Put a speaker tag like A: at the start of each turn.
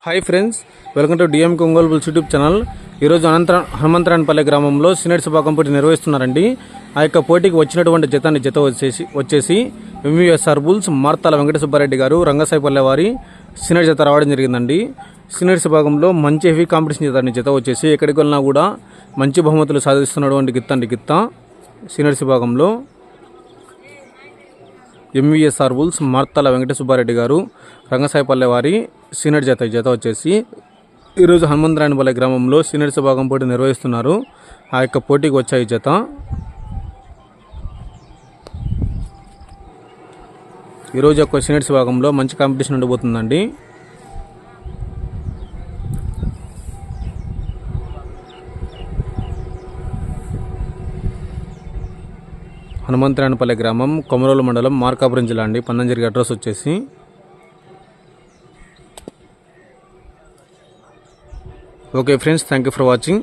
A: Hi friends, welcome to DM Ongole bulls YouTube channel. ఈరోజు హనుమంతరాయనపల్లి గ్రామంలో seniors విభాగం పోటీ నిర్వహిస్తున్నారండి. ఆ యొక్క పోటీకి వచ్చినటువంటి జత వచ్చేసి ఎంవీఎస్ఆర్ బుల్స్ మార్తాల వెంకట సుబ్బారెడ్డి గారు రంగసాయిపల్లె వారి సీనియర్ జత రావడం జరిగిందండి. సీనియర్స్ విభాగంలో మంచి హెవీ కాంపిటీషన్ జత వచ్చేసి ఎక్కడికి వెళ్ళినా కూడా మంచి బహుమతులు సాధిస్తున్నటువంటి గిత్త సీనియర్స్ విభాగంలో ఎంవీఎస్ఆర్ బుల్స్ మార్తాల వెంకట సుబ్బారెడ్డి గారు రంగసాయిపల్లె వారి సీనియర్ జత వచ్చేసి ఈరోజు హనుమంతరాయనపల్లి గ్రామంలో సీనియర్స్ విభాగం పోటీ నిర్వహిస్తున్నారు. ఆ యొక్క పోటీకి వచ్చాయి జత. ఈరోజు యొక్క సీనియర్స్ విభాగంలో మంచి కాంపిటీషన్ ఉండబోతుందండి. హనుమంతరాయనపల్లి గ్రామం, కొమరోలు మండలం, మార్కాపురం జిల్లా అండి. పన్నంజర్గి అడ్రస్ వచ్చేసి. Okay friends, thank you for watching.